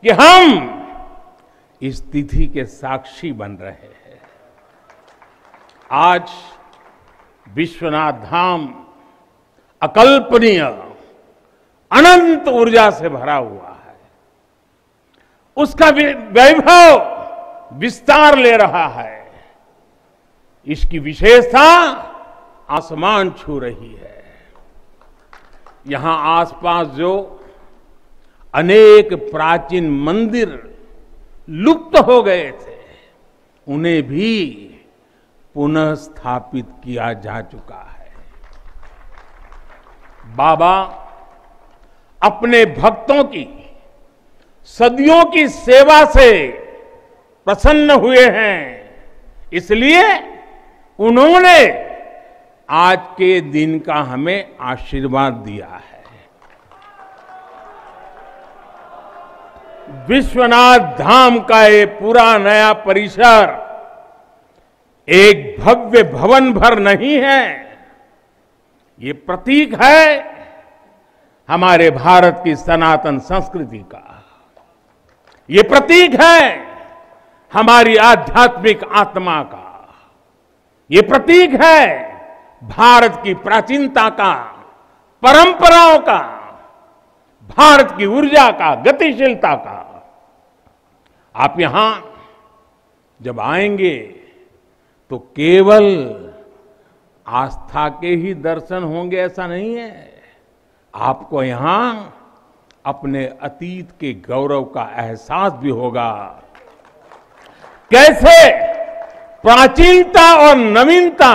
कि हम इस तिथि के साक्षी बन रहे हैं। आज विश्वनाथ धाम अकल्पनीय अनंत ऊर्जा से भरा हुआ है। उसका वैभव विस्तार ले रहा है। इसकी विशेषता आसमान छू रही है। यहां आसपास जो अनेक प्राचीन मंदिर लुप्त हो गए थे, उन्हें भी पुनः स्थापित किया जा चुका है। बाबा अपने भक्तों की सदियों की सेवा से प्रसन्न हुए हैं, इसलिए उन्होंने आज के दिन का हमें आशीर्वाद दिया है। विश्वनाथ धाम का ये पूरा नया परिसर एक भव्य भवन भर नहीं है, ये प्रतीक है हमारे भारत की सनातन संस्कृति का। ये प्रतीक है हमारी आध्यात्मिक आत्मा का। ये प्रतीक है भारत की प्राचीनता का, परंपराओं का, भारत की ऊर्जा का, गतिशीलता का। आप यहां जब आएंगे तो केवल आस्था के ही दर्शन होंगे ऐसा नहीं है। आपको यहां अपने अतीत के गौरव का एहसास भी होगा। कैसे प्राचीनता और नवीनता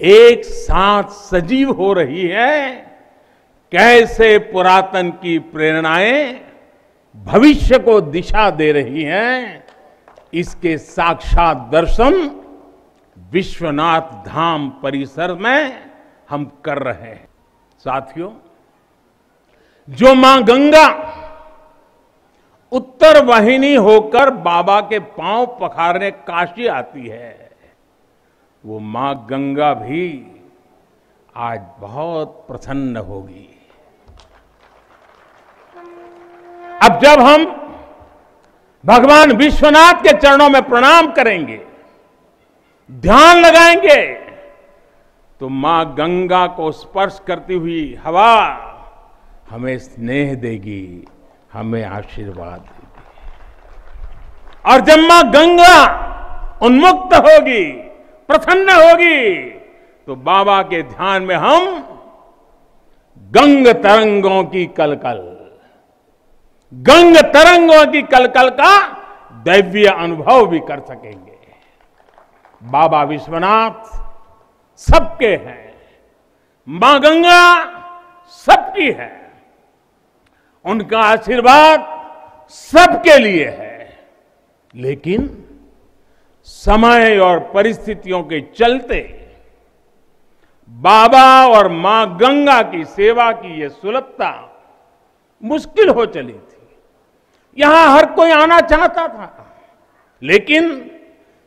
एक साथ सजीव हो रही है, कैसे पुरातन की प्रेरणाएं भविष्य को दिशा दे रही हैं, इसके साक्षात दर्शन विश्वनाथ धाम परिसर में हम कर रहे हैं। साथियों, जो मां गंगा उत्तर वाहिनी होकर बाबा के पांव पखारने काशी आती है, वो मां गंगा भी आज बहुत प्रसन्न होगी। अब जब हम भगवान विश्वनाथ के चरणों में प्रणाम करेंगे, ध्यान लगाएंगे, तो मां गंगा को स्पर्श करती हुई हवा हमें स्नेह देगी, हमें आशीर्वाद देगी। और जब मां गंगा उन्मुक्त होगी, प्रसन्न होगी, तो बाबा के ध्यान में हम गंग तरंगों की कलकल, गंग तरंगों की कलकल का दैवीय अनुभव भी कर सकेंगे। बाबा विश्वनाथ सबके हैं, मां गंगा सबकी है, उनका आशीर्वाद सबके लिए है। लेकिन समय और परिस्थितियों के चलते बाबा और मां गंगा की सेवा की यह सुलभता मुश्किल हो चली थी। यहां हर कोई आना चाहता था, लेकिन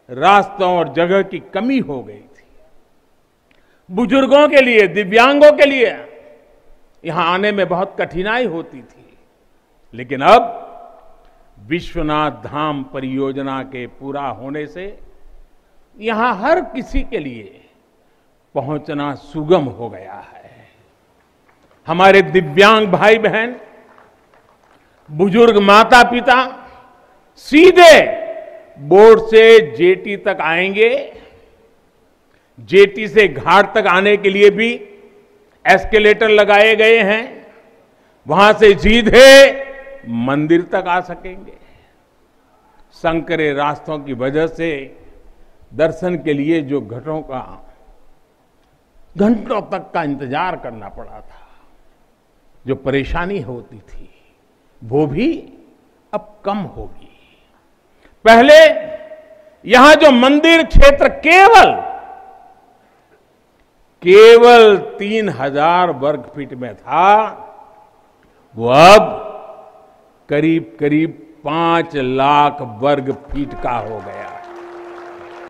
रास्तों और जगह की कमी हो गई थी। बुजुर्गों के लिए, दिव्यांगों के लिए यहां आने में बहुत कठिनाई होती थी। लेकिन अब विश्वनाथ धाम परियोजना के पूरा होने से यहां हर किसी के लिए पहुंचना सुगम हो गया है। हमारे दिव्यांग भाई बहन, बुजुर्ग माता पिता सीधे बोर्ड से जेटी तक आएंगे। जेटी से घाट तक आने के लिए भी एस्केलेटर लगाए गए हैं, वहां से सीधे मंदिर तक आ सकेंगे। संकरे रास्तों की वजह से दर्शन के लिए जो घंटों तक का इंतजार करना पड़ा था, जो परेशानी होती थी, वो भी अब कम होगी। पहले यहां जो मंदिर क्षेत्र केवल 3000 वर्ग फीट में था, वो अब करीब 5 लाख वर्ग फीट का हो गया।